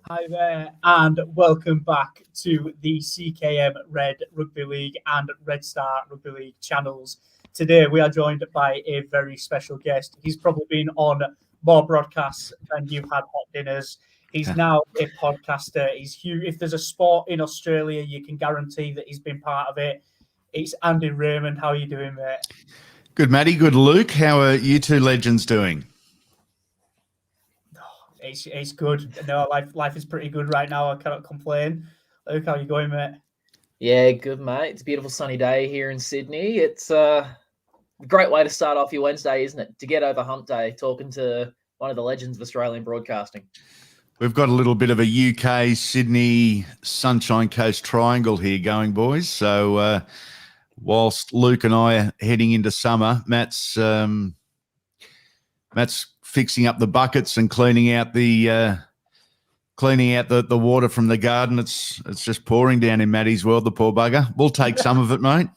Hi there, and welcome back to the CKM Red Rugby League and Red Star Rugby League channels. Today, we are joined by a very special guest. He's probably been on more broadcasts than you've had hot dinners. He's now a podcaster. He's huge. If there's a sport in Australia, you can guarantee that he's been part of it. It's Andy Raymond. How are you doing, mate? Good, Matty. Good, Luke. How are you two legends doing? It's good. No, life is pretty good right now. I cannot complain. Luke, how are you going, mate? Yeah, good, mate. It's a beautiful sunny day here in Sydney. It's a great way to start off your Wednesday, isn't it? To get over hump day, talking to one of the legends of Australian broadcasting. We've got a little bit of a UK, Sydney, Sunshine Coast triangle here going, boys. So whilst Luke and I are heading into summer, Matt's fixing up the buckets and cleaning out the water from the garden. It's just pouring down in Matty's world, the poor bugger. We'll take some of it, mate.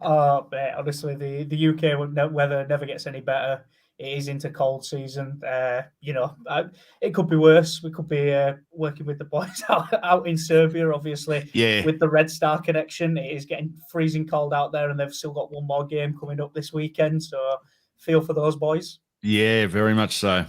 Oh, mate, honestly, the UK weather never gets any better. It is into cold season. It could be worse. We could be working with the boys out in Serbia, obviously. Yeah. With the Red Star connection, it is getting freezing cold out there, and they've still got one more game coming up this weekend. So feel for those boys. Yeah, very much so.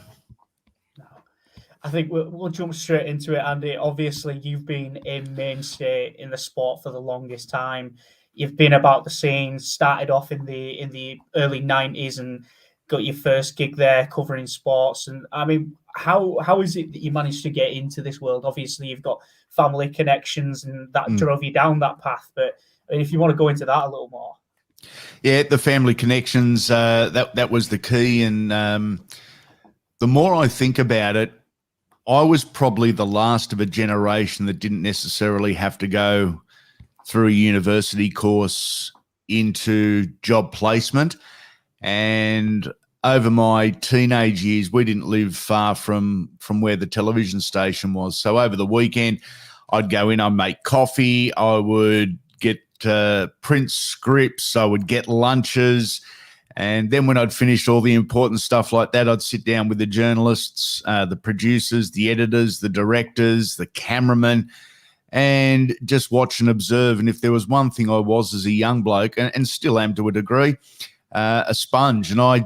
I think we'll jump straight into it, Andy. Obviously, you've been a mainstay in the sport for the longest time. You've been about the scene, started off in the early 90s and got your first gig there covering sports. And I mean, how is it that you managed to get into this world? Obviously, you've got family connections and that drove you down that path. But I mean, if you want to go into that a little more. Yeah, the family connections, that was the key. And the more I think about it, I was probably the last of a generation that didn't necessarily have to go through a university course into job placement. And over my teenage years, we didn't live far from where the television station was. So over the weekend, I'd go in, I'd make coffee, I would get print scripts, I would get lunches. And then when I'd finished all the important stuff like that, I'd sit down with the journalists, the producers, the editors, the directors, the cameramen, and just watch and observe. And if there was one thing I was as a young bloke, and still am to a degree, a sponge. And I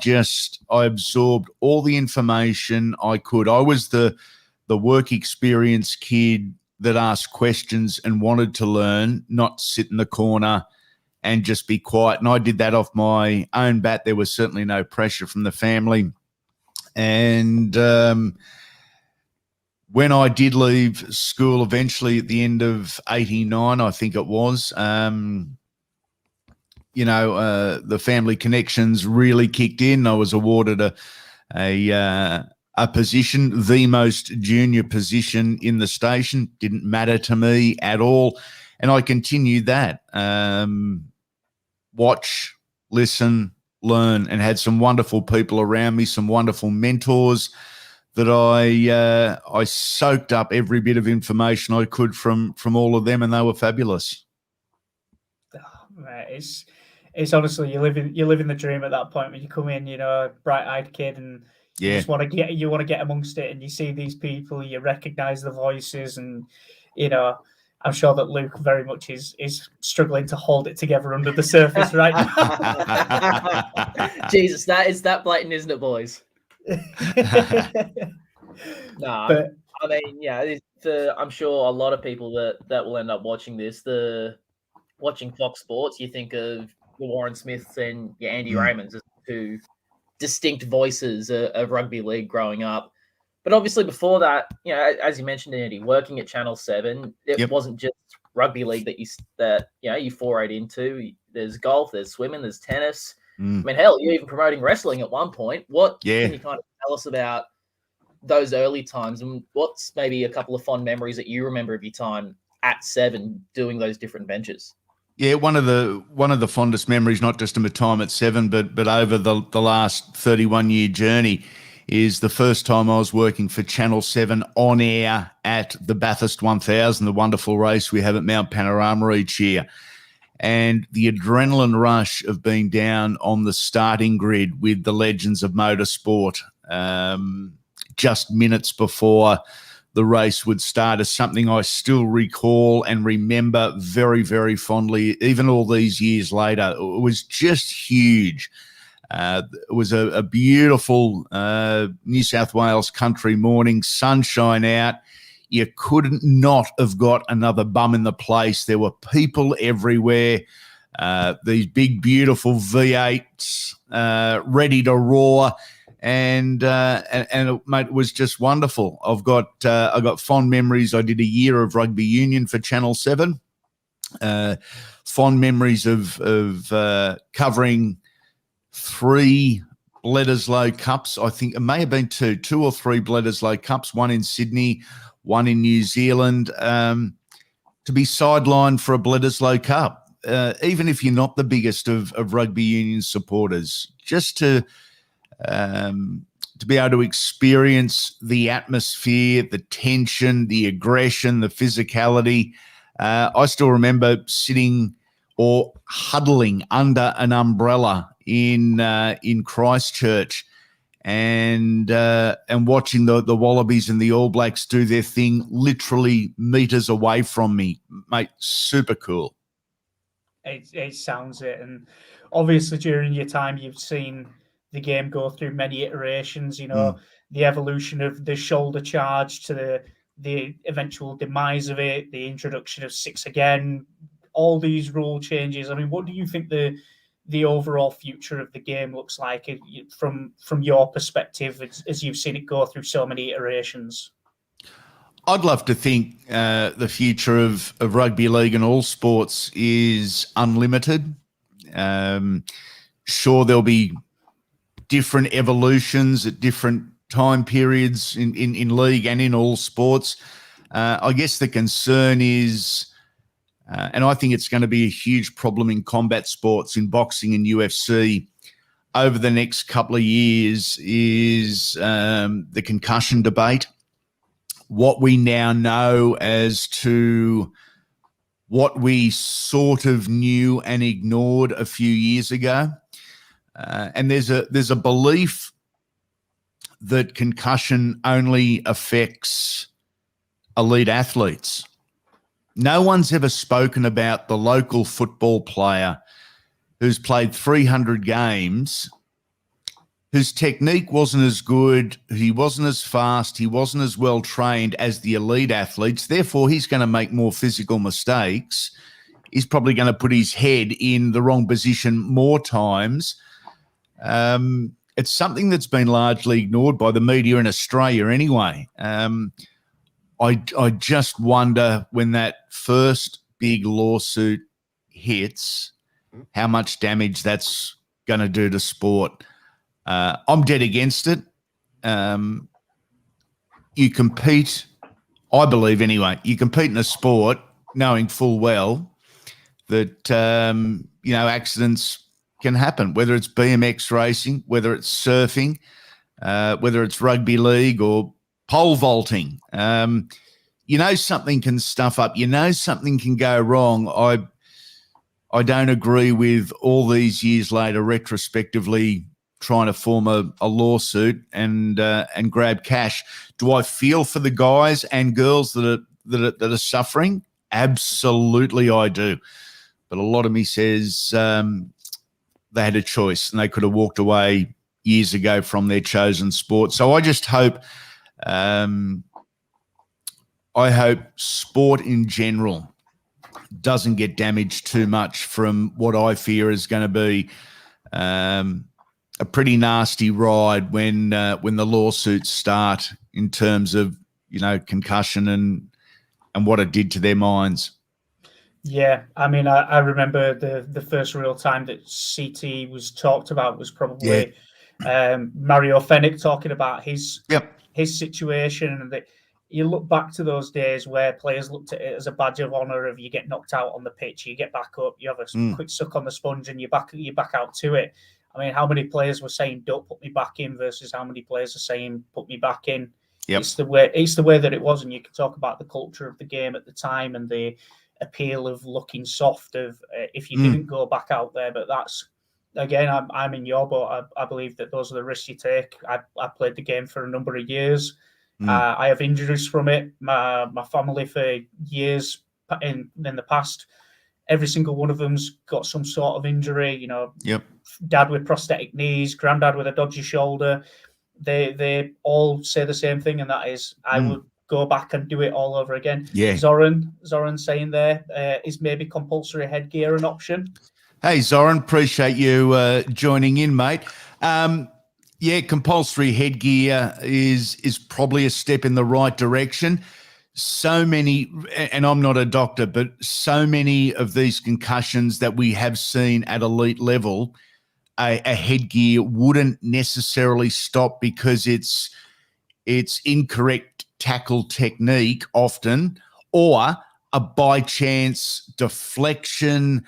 absorbed all the information I could. I was the work experience kid that asked questions and wanted to learn, not sit in the corner and just be quiet. And I did that off my own bat. There was certainly no pressure from the family. And when I did leave school eventually at the end of 89, I think it was, the family connections really kicked in. I was awarded a position, the most junior position in the station. Didn't matter to me at all. And I continued that. Watch, listen, learn, and had some wonderful people around me, some wonderful mentors that I soaked up every bit of information I could from all of them, and they were fabulous. Oh, mate, it's honestly you live in the dream at that point when you come in, a bright-eyed kid, and you just want to get amongst it, and you see these people, you recognise the voices, and I'm sure that Luke very much is struggling to hold it together under the surface right now. Jesus, that blatant, isn't it, boys? No, I mean, yeah, I'm sure a lot of people that will end up watching this, watching Fox Sports, you think of the Warren Smiths and your Andy Raymonds as two distinct voices of rugby league growing up. But obviously before that, as you mentioned, Andy, working at Channel 7, it wasn't just rugby league that you forayed into. There's golf, there's swimming, there's tennis. I mean, hell, you're even promoting wrestling at one point. What can you kind of tell us about those early times, and what's maybe a couple of fond memories that you remember of your time at 7 doing those different ventures? Yeah, one of the fondest memories, not just of my time at 7, but over the last 31-year journey, is the first time I was working for Channel 7 on air at the Bathurst 1000, the wonderful race we have at Mount Panorama each year. And the adrenaline rush of being down on the starting grid with the legends of motorsport, just minutes before the race would start is something I still recall and remember very, very fondly, even all these years later. It was just huge. It was a beautiful New South Wales country morning, sunshine out. You could not have got another bum in the place. There were people everywhere. These big, beautiful V8s ready to roar, and mate, it was just wonderful. I got fond memories. I did a year of rugby union for Channel 7. Fond memories of covering 3 Bledisloe Cups. I think it may have been 2 or 3 Bledisloe Cups, one in Sydney, one in New Zealand, to be sidelined for a Bledisloe Cup. Even if you're not the biggest of rugby union supporters, just to be able to experience the atmosphere, the tension, the aggression, the physicality. I still remember sitting or huddling under an umbrella in Christchurch and watching the Wallabies and the All Blacks do their thing literally meters away from me. Mate, super cool. It sounds it. And obviously during your time, you've seen the game go through many iterations, the evolution of the shoulder charge to the eventual demise of it, the introduction of 6 again, all these rule changes. I mean, what do you think the overall future of the game looks like from your perspective as you've seen it go through so many iterations? I'd love to think the future of rugby league and all sports is unlimited. Sure, there'll be different evolutions at different time periods in league and in all sports. I guess the concern is, and I think it's going to be a huge problem in combat sports, in boxing and UFC over the next couple of years, is the concussion debate. What we now know as to what we sort of knew and ignored a few years ago. And there's a belief that concussion only affects elite athletes. No one's ever spoken about the local football player who's played 300 games, whose technique wasn't as good, he wasn't as fast, he wasn't as well trained as the elite athletes. Therefore, he's going to make more physical mistakes. He's probably going to put his head in the wrong position more times. It's something that's been largely ignored by the media in Australia anyway. I just wonder, when that first big lawsuit hits, how much damage that's going to do to sport. I'm dead against it. You compete, I believe anyway, you compete in a sport knowing full well that, accidents can happen, whether it's BMX racing, whether it's surfing, whether it's rugby league or pole vaulting. Something can stuff up. Something can go wrong. I don't agree with all these years later retrospectively trying to form a lawsuit and grab cash. Do I feel for the guys and girls that are suffering? Absolutely, I do. But a lot of me says they had a choice and they could have walked away years ago from their chosen sport. So I just hope, sport in general doesn't get damaged too much from what I fear is going to be a pretty nasty ride when the lawsuits start, in terms of concussion and what it did to their minds. Yeah, I mean, I remember the first real time that CT was talked about was probably Mario Fenech talking about his situation, and that you look back to those days where players looked at it as a badge of honour. If you get knocked out on the pitch, you get back up, you have a quick suck on the sponge, and you're back out to it. I mean, how many players were saying "Don't put me back in" versus how many players are saying "Put me back in"? Yep. It's the way that it was, and you can talk about the culture of the game at the time and the appeal of looking soft of if you didn't go back out there. But that's, again, I'm in your boat. I believe that those are the risks you take. I played the game for a number of years. I have injuries from it. My family for years in the past, every single one of them's got some sort of injury. Yep. Dad with prosthetic knees, granddad with a dodgy shoulder. They all say the same thing, and that is, I would go back and do it all over again. Yeah. Zoran saying there, is maybe compulsory headgear an option? Hey, Zoran, appreciate you joining in, mate. Yeah, compulsory headgear is probably a step in the right direction. So many, and I'm not a doctor, but so many of these concussions that we have seen at elite level, a headgear wouldn't necessarily stop because it's incorrect tackle technique often, or a by chance deflection.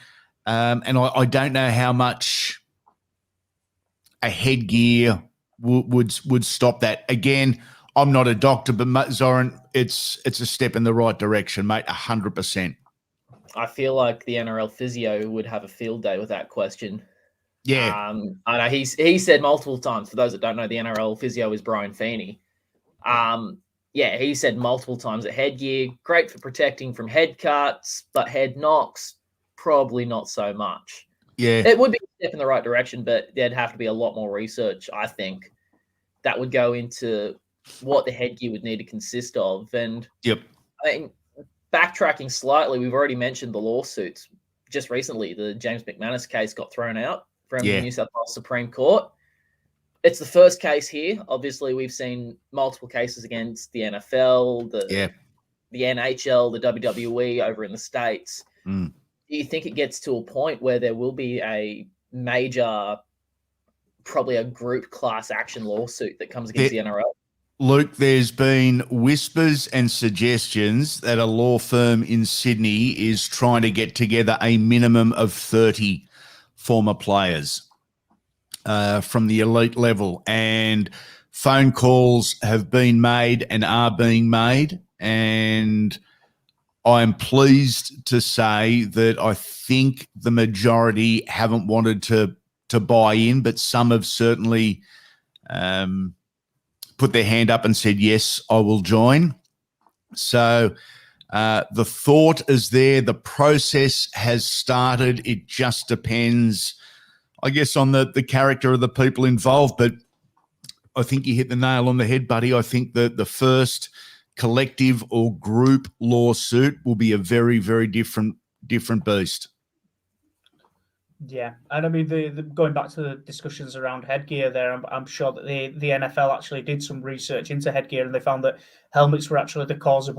And I don't know how much a headgear would stop that. Again, I'm not a doctor, but Zoran, it's a step in the right direction, mate. 100%. I feel like the NRL physio would have a field day with that question. Yeah. I know he said multiple times. For those that don't know, the NRL physio is Brian Feeney. Yeah, he said multiple times that headgear great for protecting from head cuts, but head knocks probably not so much. Yeah, it would be a step in the right direction, but there'd have to be a lot more research, I think, that would go into what the headgear would need to consist of. And yep. I mean, backtracking slightly, we've already mentioned the lawsuits. Just recently, the James McManus case got thrown out from the New South Wales Supreme Court. It's the first case here. Obviously, we've seen multiple cases against the NFL, the NHL, the WWE over in the States. Do you think it gets to a point where there will be a major, probably a group class action lawsuit that comes against the NRL? Luke, there's been whispers and suggestions that a law firm in Sydney is trying to get together a minimum of 30 former players from the elite level, and phone calls have been made and are being made, and I'm pleased to say that I think the majority haven't wanted to buy in, but some have certainly put their hand up and said, yes, I will join. So the thought is there. The process has started. It just depends, I guess, on the character of the people involved. But I think you hit the nail on the head, buddy. I think that the first collective or group lawsuit will be a very, very different beast. Yeah, and I mean, the going back to the discussions around headgear there, I'm sure that the NFL actually did some research into headgear, and they found that helmets were actually the cause of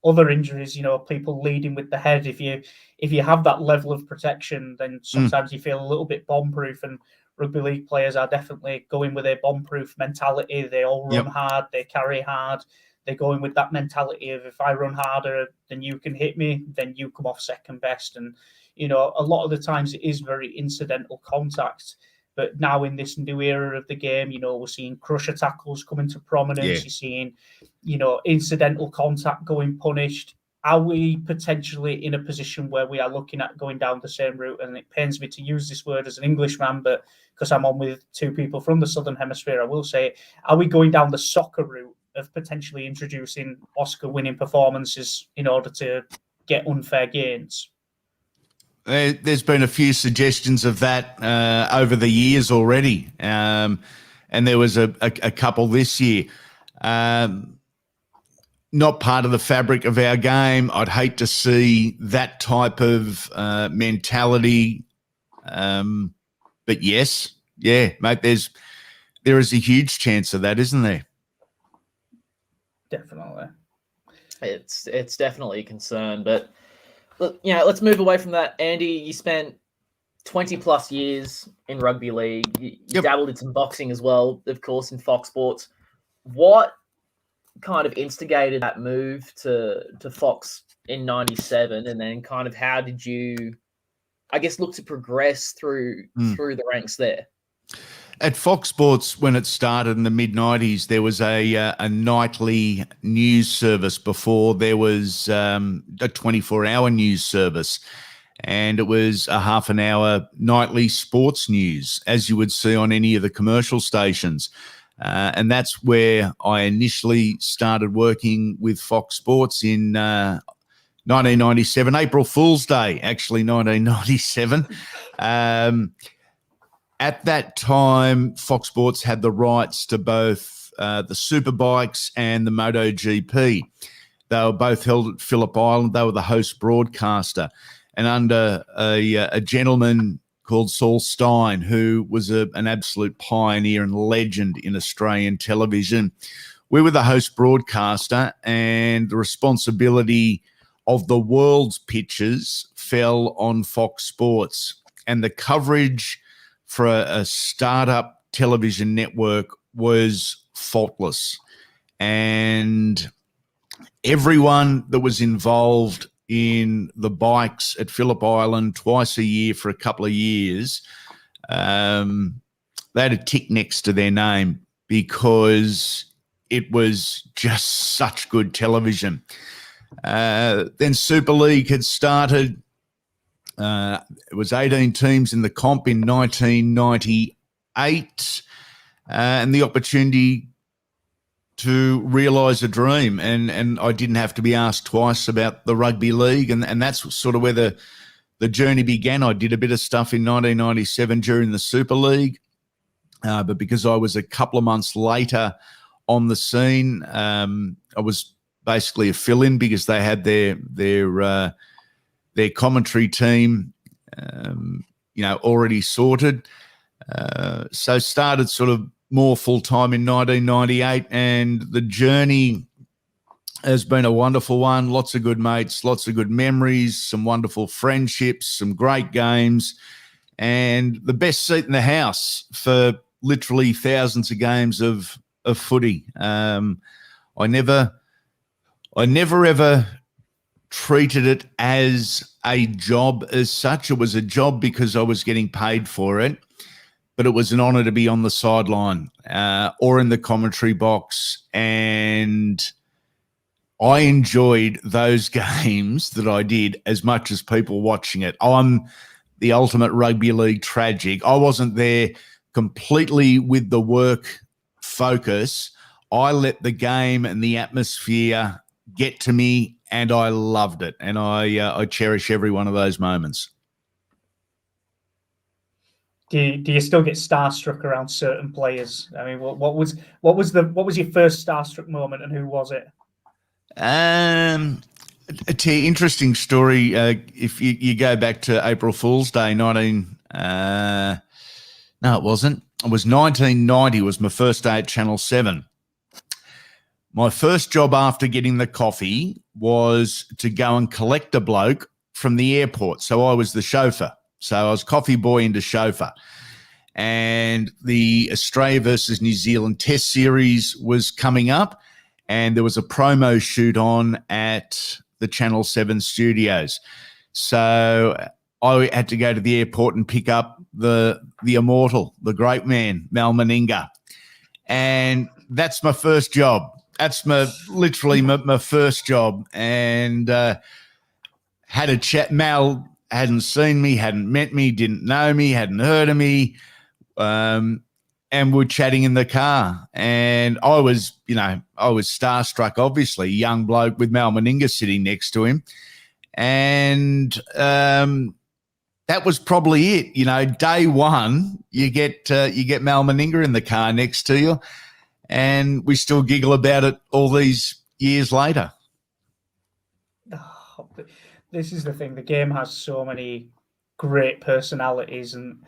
other injuries. People leading with the head. If you have that level of protection, then sometimes you feel a little bit bomb-proof, and rugby league players are definitely going with a bomb-proof mentality. They all run hard, they carry hard. They're going with that mentality of, if I run harder than you can hit me, then you come off second best. And a lot of the times it is very incidental contact. But now in this new era of the game, we're seeing crusher tackles come into prominence. You're seeing, incidental contact going punished. Are we potentially in a position where we are looking at going down the same route? And it pains me to use this word as an Englishman, but because I'm on with two people from the Southern Hemisphere, I will say, are we going down the soccer route of potentially introducing Oscar-winning performances in order to get unfair gains? There's been a few suggestions of that over the years already, and there was a couple this year. Not part of the fabric of our game. I'd hate to see that type of mentality. But yes, mate, there is a huge chance of that, isn't there? Definitely. It's definitely a concern, but look, let's move away from that. Andy, you spent 20 plus years in rugby league. You dabbled in some boxing as well, of course, in Fox Sports. What kind of instigated that move to Fox in 97, and then kind of how did you, I guess, look to progress through the ranks there? At Fox Sports, when it started in the mid-90s, there was a nightly news service before there was a 24-hour news service. And it was a half an hour nightly sports news, as you would see on any of the commercial stations. And that's where I initially started working with Fox Sports in 1997, April Fool's Day, actually, 1997. At that time, Fox Sports had the rights to both the Superbikes and the MotoGP. They were both held at Phillip Island. They were the host broadcaster. And under a gentleman called Saul Stein, who was an absolute pioneer and legend in Australian television, we were the host broadcaster, and the responsibility of the world's pitches fell on Fox Sports. And the coverage for a startup television network was faultless. And everyone that was involved in the bikes at Phillip Island twice a year for a couple of years, they had a tick next to their name because it was just such good television. Then Super League had started. It was 18 teams in the comp in 1998, and the opportunity to realise a dream. And I didn't have to be asked twice about the rugby league, and that's sort of where the journey began. I did a bit of stuff in 1997 during the Super League, but because I was a couple of months later on the scene, I was basically a fill-in because they had their commentary team, already sorted. So started sort of more full-time in 1998, and the journey has been a wonderful one. Lots of good mates, lots of good memories, some wonderful friendships, some great games, and the best seat in the house for literally thousands of games of footy. I never ever treated it as a job as such. It was a job because I was getting paid for it, but it was an honour to be on the sideline or in the commentary box, and I enjoyed those games that I did as much as people watching it. I'm the ultimate rugby league tragic. I wasn't there completely with the work focus. I let the game and the atmosphere get to me, and I loved it, and I cherish every one of those moments. Do you still get starstruck around certain players? I mean, what was your first starstruck moment, and who was it? Interesting story. If you go back to April Fool's Day, no, it wasn't. It was 1990. Was my first day at Channel 7. My first job after getting the coffee was to go and collect a bloke from the airport. So I was the chauffeur. So I was coffee boy into chauffeur. And the Australia versus New Zealand Test Series was coming up, and there was a promo shoot on at the Channel 7 studios. So I had to go to the airport and pick up the immortal, the great man, Mal Meninga. And that's my first job. That's literally my first job. And had a chat. Mal hadn't seen me, hadn't met me, didn't know me, hadn't heard of me. And we're chatting in the car. And I was starstruck, obviously, young bloke with Mal Meninga sitting next to him. And that was probably it. Day one, you get Mal Meninga in the car next to you, and we still giggle about it all these years later. Oh, this is the thing. The game has so many great personalities, and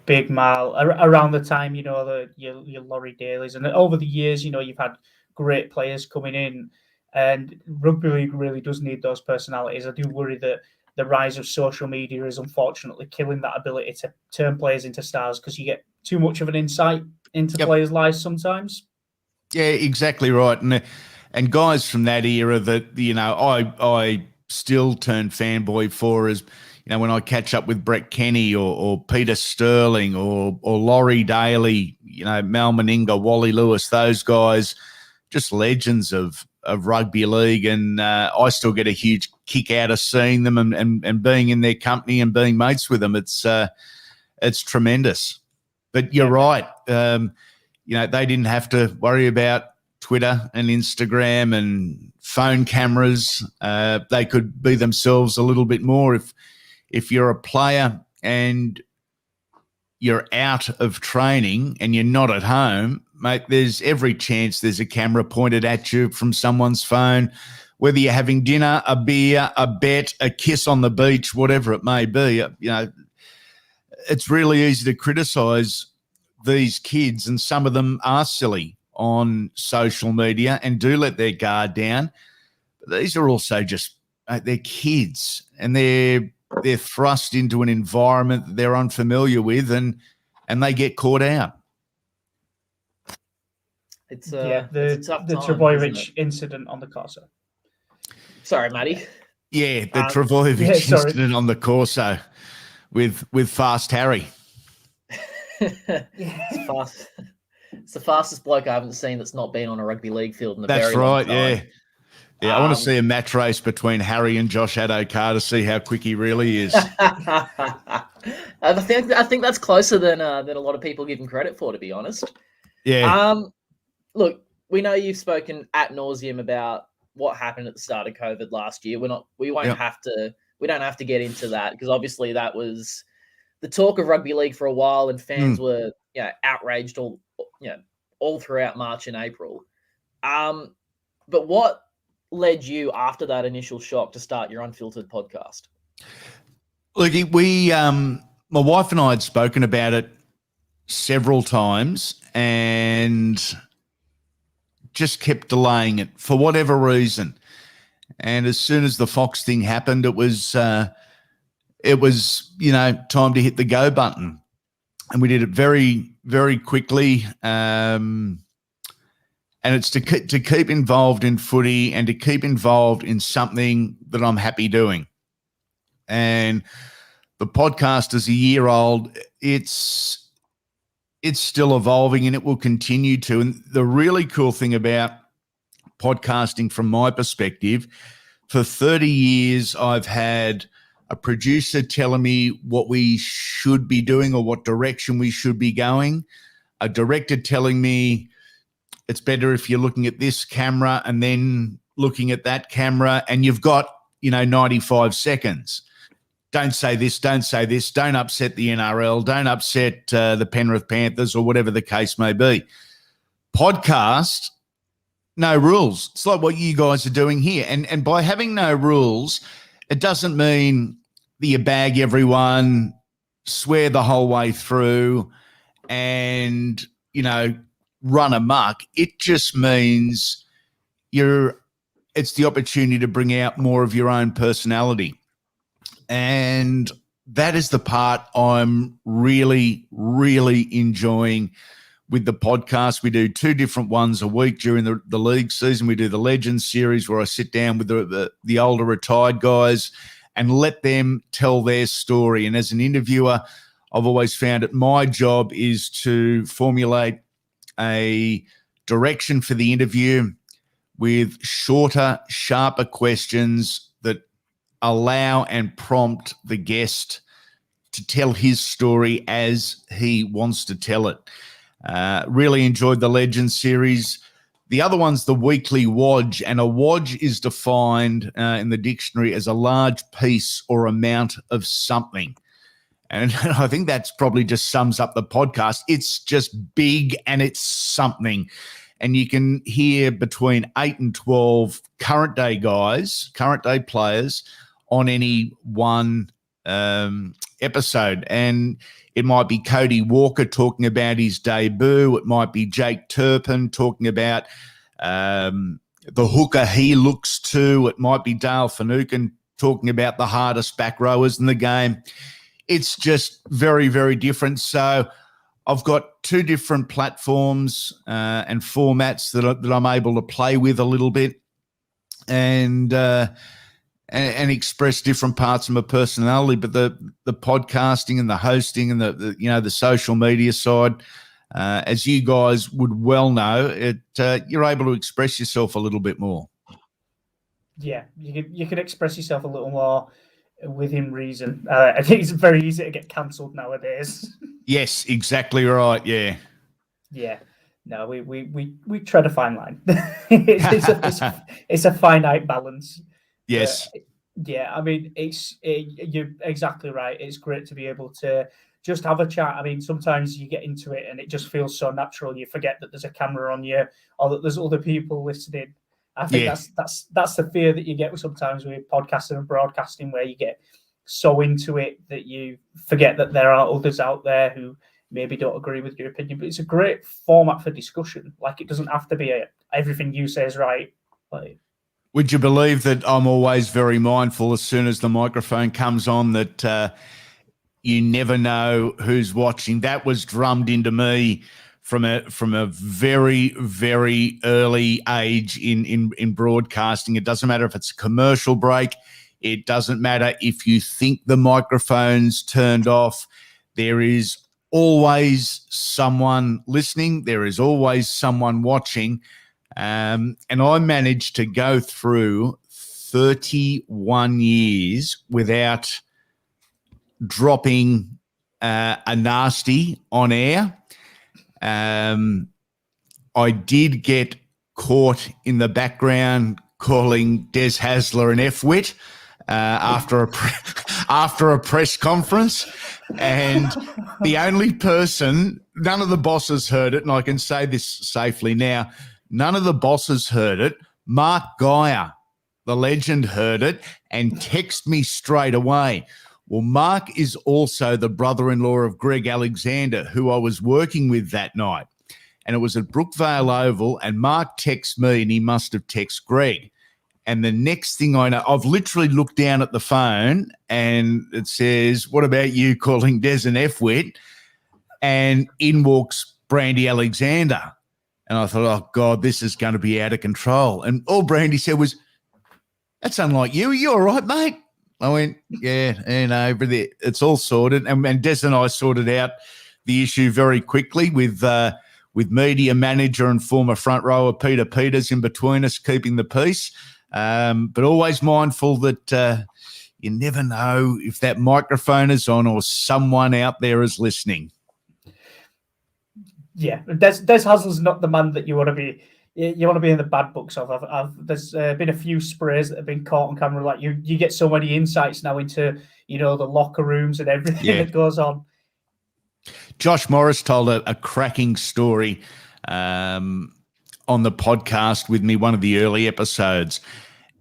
Big Mal around the time, your Laurie Dailies, and over the years, you've had great players coming in, and rugby league really does need those personalities. I do worry that the rise of social media is unfortunately killing that ability to turn players into stars, because you get too much of an insight into players' lives sometimes. Yeah, exactly right. And guys from that era that, I still turn fanboy for is, when I catch up with Brett Kenny or Peter Sterling or Laurie Daly, Mal Meninga, Wally Lewis, those guys, just legends of rugby league. And I still get a huge kick out of seeing them and being in their company and being mates with them. It's tremendous. But you're right. they didn't have to worry about Twitter and Instagram and phone cameras. They could be themselves a little bit more. If you're a player and you're out of training and you're not at home, mate, there's every chance there's a camera pointed at you from someone's phone, whether you're having dinner, a beer, a bet, a kiss on the beach, whatever it may be. It's really easy to criticise these kids, and some of them are silly on social media and do let their guard down. But these are also just they're kids, and they're thrust into an environment that they're unfamiliar with, and they get caught out. It's the tough the time, Trebojevic incident on the Corso. Sorry, Matty. Yeah, the Trebojevic incident on the Corso with Fast Harry. It's fast. It's the fastest bloke I haven't seen that's not been on a rugby league field in a very long time. That's right, yeah. I want to see a match race between Harry and Josh Adokar to see how quick he really is. I think that's closer than a lot of people give him credit for, to be honest. Yeah. Look, we know you've spoken ad nauseum about what happened at the start of COVID last year. We don't have to get into that, because obviously that was the talk of rugby league for a while, and fans were outraged all throughout March and April. But what led you after that initial shock to start your Unfiltered podcast? Look, my wife and I had spoken about it several times and just kept delaying it for whatever reason. And as soon as the Fox thing happened, it was time to hit the go button. And we did it very, very quickly. And it's to keep involved in footy and to keep involved in something that I'm happy doing. And the podcast is a year old. It's still evolving, and it will continue to. And the really cool thing about podcasting from my perspective, for 30 years, I've had a producer telling me what we should be doing or what direction we should be going, a director telling me it's better if you're looking at this camera and then looking at that camera, and you've got, 95 seconds. Don't say this, don't say this, don't upset the NRL, don't upset the Penrith Panthers or whatever the case may be. Podcast, no rules. It's like what you guys are doing here. And by having no rules, it doesn't mean that you bag everyone, swear the whole way through, and, run amok. It just means it's the opportunity to bring out more of your own personality. And that is the part I'm really, really enjoying with the podcast. We do 2 different ones a week during the league season. We do the Legends series, where I sit down with the older retired guys and let them tell their story. And as an interviewer, I've always found it my job is to formulate a direction for the interview with shorter, sharper questions that allow and prompt the guest to tell his story as he wants to tell it. Really enjoyed the Legends series. The other one's the weekly wodge, and a wodge is defined in the dictionary as a large piece or amount of something. And I think that's probably just sums up the podcast. It's just big and it's something. And you can hear between 8 and 12 current day guys, current day players on any one episode. And it might be Cody Walker talking about his debut. It might be Jake Turpin talking about the hooker he looks to. It might be Dale Finucane talking about the hardest back rowers in the game. It's just very, very different. So I've got 2 different platforms and formats that I'm able to play with a little bit and express different parts of my personality. But the podcasting and the hosting and the social media side, as you guys would well know, you're able to express yourself a little bit more. Yeah, you can express yourself a little more within reason. I think it's very easy to get cancelled nowadays. Yes, exactly right. Yeah. Yeah. No, we tread a fine line. It's a finite balance. Yes. But, yeah, I mean, you're exactly right. It's great to be able to just have a chat. I mean, sometimes you get into it and it just feels so natural. You forget that there's a camera on you or that there's other people listening. I think that's the fear that you get sometimes with podcasting and broadcasting, where you get so into it that you forget that there are others out there who maybe don't agree with your opinion. But it's a great format for discussion. Like, it doesn't have to be everything you say is right. Like, would you believe that I'm always very mindful as soon as the microphone comes on that you never know who's watching? That was drummed into me from a very, very early age in broadcasting. It doesn't matter if it's a commercial break. It doesn't matter if you think the microphone's turned off. There is always someone listening. There is always someone watching. And I managed to go through 31 years without dropping a nasty on air. I did get caught in the background calling Des Hasler an F-wit after a press conference. And the only person, none of the bosses heard it, and I can say this safely now, none of the bosses heard it. Mark Geyer, the legend, heard it and texted me straight away. Well, Mark is also the brother-in-law of Greg Alexander, who I was working with that night. And it was at Brookvale Oval, and Mark texted me, and he must have texted Greg. And the next thing I know, I've literally looked down at the phone and it says, "What about you calling Des an F-wit?" And in walks Brandy Alexander. And I thought, oh, God, this is going to be out of control. And all Brandy said was, "That's unlike you. Are you all right, mate?" I went, yeah, but it's all sorted. And Des and I sorted out the issue very quickly with media manager and former front rower Peter Peters in between us, keeping the peace. But always mindful that you never know if that microphone is on or someone out there is listening. Yeah, Des Hasler's not the man that you want to be. You want to be in the bad books of. There's been a few sprays that have been caught on camera. Like, you get so many insights now into the locker rooms and everything that goes on. Josh Morris told a cracking story on the podcast with me, one of the early episodes,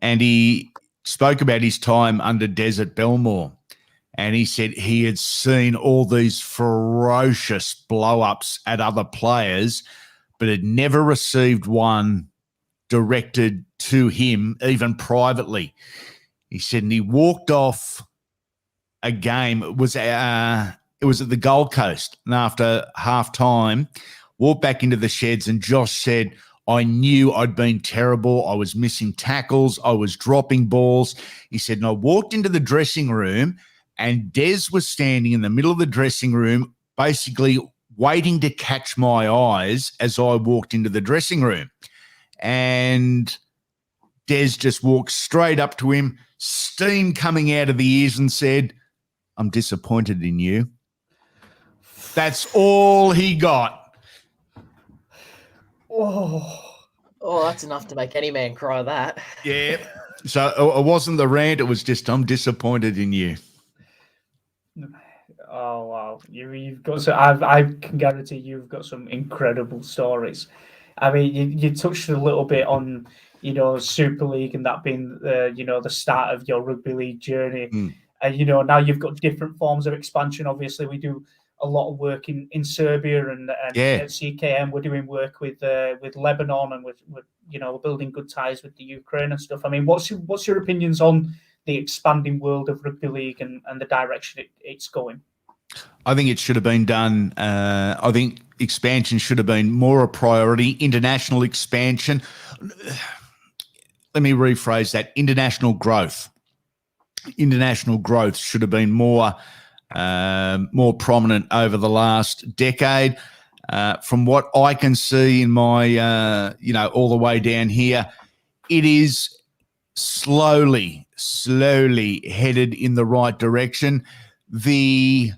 and he spoke about his time under Des at Belmore. And he said he had seen all these ferocious blow-ups at other players, but had never received one directed to him, even privately. He said, and he walked off a game. It was at the Gold Coast. And after half-time, walked back into the sheds, and Josh said, "I knew I'd been terrible. I was missing tackles. I was dropping balls." He said, and I walked into the dressing room, and Des was standing in the middle of the dressing room, basically waiting to catch my eyes as I walked into the dressing room. And Des just walked straight up to him, steam coming out of the ears, and said, "I'm disappointed in you." That's all he got. Oh, that's enough to make any man cry, that. Yeah. So it wasn't the rant. It was just, "I'm disappointed in you." Oh, wow. You've got so I can guarantee you've got some incredible stories. I mean, you touched a little bit on, Super League and that being, the start of your rugby league journey. And, now you've got different forms of expansion. Obviously, we do a lot of work in Serbia and at CKM. We're doing work with Lebanon, and we're building good ties with the Ukraine and stuff. I mean, what's your opinions on the expanding world of rugby league and the direction it's going? I think it should have been done. I think expansion should have been more a priority. International expansion. Let me rephrase that. International growth. International growth should have been more prominent over the last decade. From what I can see in my, all the way down here, it is slowly headed in the right direction. The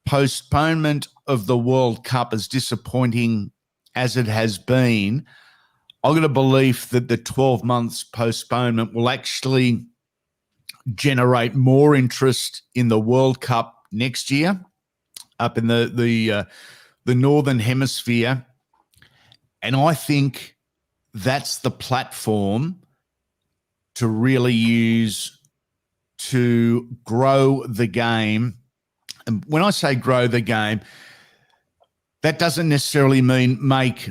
postponement of the World Cup, as disappointing as it has been, I've got a belief that the 12 months postponement will actually generate more interest in the World Cup next year up in the Northern Hemisphere. And I think that's the platform to really use to grow the game. And when I say grow the game, that doesn't necessarily mean make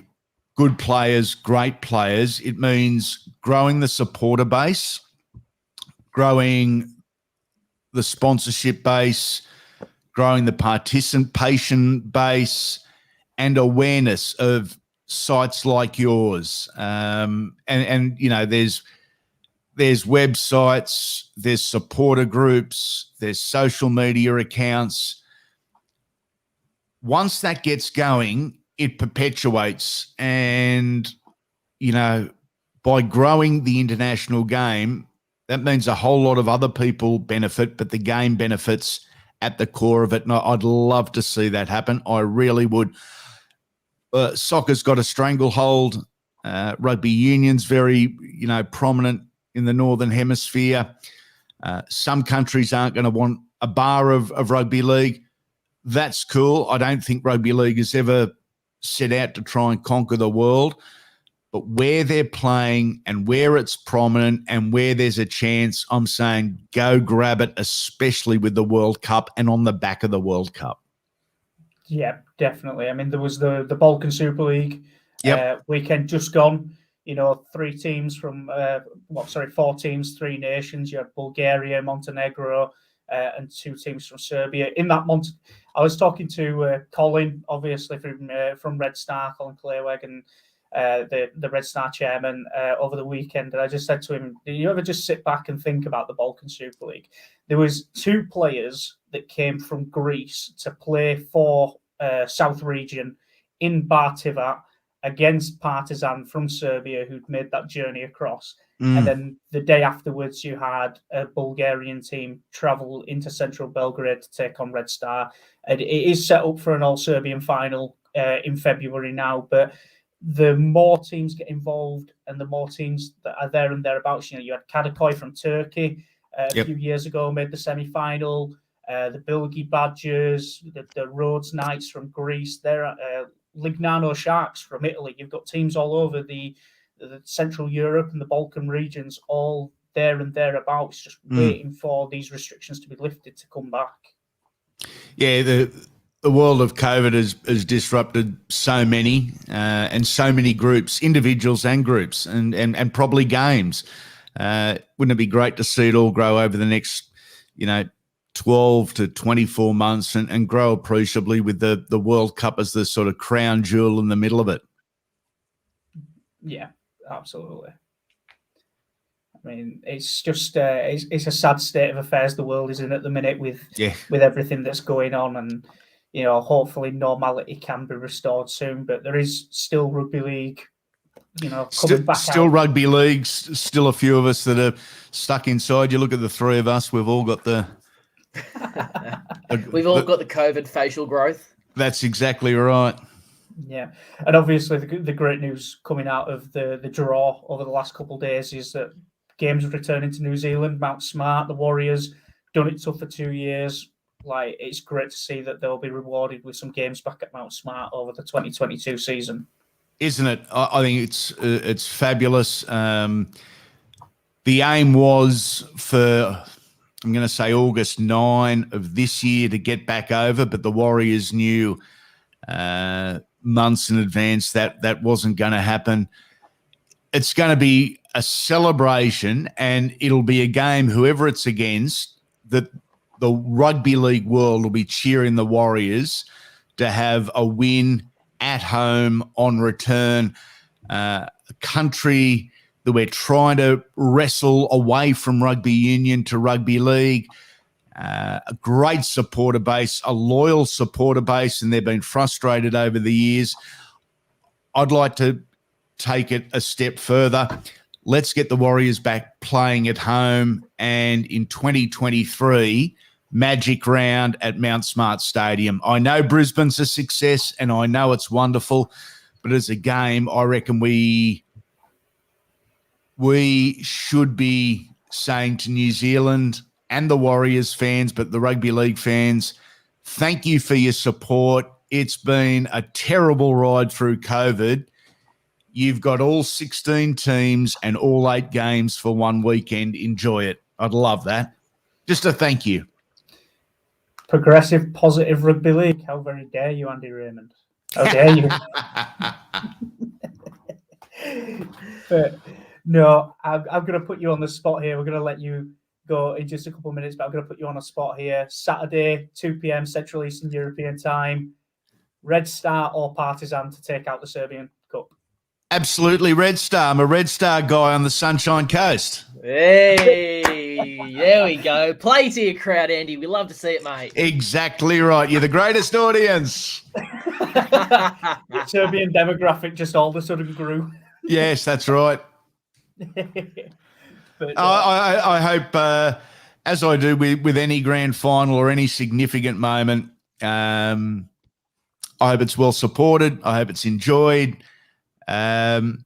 good players great players. It means growing the supporter base, growing the sponsorship base, growing the participation base, and awareness of sites like yours. And you know, there's websites, there's supporter groups, there's social media accounts. Once that gets going, it perpetuates. And, you know, by growing the international game, that means a whole lot of other people benefit, but the game benefits at the core of it. And I'd love to see that happen. I really would. Soccer's got a stranglehold. Rugby union's very, you know, prominent in the Northern Hemisphere. Some countries aren't going to want a bar of rugby league. That's cool. I don't think rugby league has ever set out to try and conquer the world. But where they're playing and where it's prominent and where there's a chance, I'm saying go grab it, especially with the World Cup and on the back of the World Cup. Yeah, definitely. I mean, there was the Balkan Super League weekend just gone. You know, 4 teams, 3 nations. You had Bulgaria, Montenegro, and 2 teams from Serbia. In that I was talking to Colin, obviously from Red Star, Colin Clayweg, and the Red Star chairman over the weekend, and I just said to him, "Do you ever just sit back and think about the Balkan Super League?" There was 2 players that came from Greece to play for South Region in Bartivat against Partizan from Serbia, who'd made that journey across. And then the day afterwards, you had a Bulgarian team travel into central Belgrade to take on Red Star. And it is set up for an all-Serbian final in February now, but the more teams get involved and the more teams that are there and thereabouts, you know, you had Kadıköy from Turkey a few years ago, made the semi-final, the Bilgi Badgers, the Rhodes Knights from Greece, there, Lignano Sharks from Italy. You've got teams all over the Central Europe and the Balkan regions, all there and thereabouts, just waiting for these restrictions to be lifted to come back. Yeah, the world of COVID has disrupted so many and so many groups, individuals and groups, and probably games. Wouldn't it be great to see it all grow over the next, 12 to 24 months and grow appreciably with the World Cup as the sort of crown jewel in the middle of it? Yeah, absolutely. I mean, it's just it's a sad state of affairs the world is in at the minute with everything that's going on, and hopefully normality can be restored soon. But there is still rugby league, coming back. Still out. Rugby league. Still a few of us that are stuck inside. You look at the 3 of us. We've all got the. We've all got the COVID facial growth. That's exactly right. Yeah, and obviously the great news coming out of the draw over the last couple of days is that games returning to New Zealand. Mount Smart, the Warriors, done it tough for 2 years. Like, it's great to see that they'll be rewarded with some games back at Mount Smart over the 2022 season. Isn't it? I think it's fabulous. The aim was for, I'm going to say, August 9 of this year to get back over, but the Warriors knew months in advance that wasn't going to happen. It's going to be a celebration, and it'll be a game, whoever it's against, that the rugby league world will be cheering the Warriors to have a win at home on return. A country that we're trying to wrestle away from rugby union to rugby league. A great supporter base, a loyal supporter base, and they've been frustrated over the years. I'd like to take it a step further. Let's get the Warriors back playing at home, and in 2023, magic round at Mount Smart Stadium. I know Brisbane's a success, and I know it's wonderful, but as a game, I reckon we should be saying to New Zealand and the Warriors fans, but the rugby league fans, thank you for your support. It's been a terrible ride through COVID. You've got all 16 teams and all 8 games for one weekend. Enjoy it. I'd love that. Just a thank you. Progressive, positive rugby league. How very dare you, Andy Raymond? How dare you? But no, I'm going to put you on the spot here. We're going to let you go in just a couple of minutes, but I'm going to put you on a spot here. Saturday, 2 p.m. Central Eastern European time. Red Star or Partizan to take out the Serbian Cup? Absolutely Red Star. I'm a Red Star guy on the Sunshine Coast. Hey, there we go. Play to your crowd, Andy. We love to see it, mate. Exactly right. You're the greatest audience. The Serbian demographic just all of a sudden grew. Yes, that's right. But, I hope, as I do with any grand final or any significant moment, I hope it's well supported. I hope it's enjoyed. And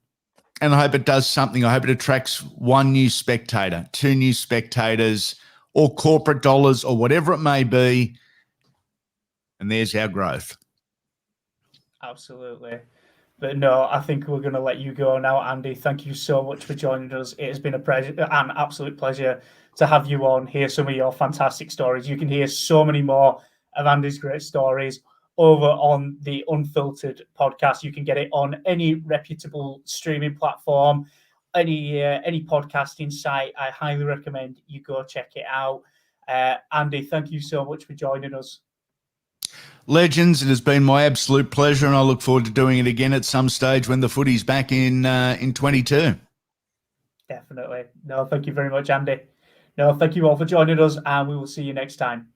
I hope it does something. I hope it attracts 1 new spectator, 2 new spectators, or corporate dollars or whatever it may be. And there's our growth. Absolutely. But no, I think we're going to let you go now, Andy. Thank you so much for joining us. It has been an absolute pleasure to have you on, hear some of your fantastic stories. You can hear so many more of Andy's great stories over on the Unfiltered podcast. You can get it on any reputable streaming platform, any podcasting site. I highly recommend you go check it out. Andy, thank you so much for joining us. Legends, it has been my absolute pleasure, and I look forward to doing it again at some stage when the footy's back in 22. Definitely. No, thank you very much, Andy. No, thank you all for joining us, and we will see you next time.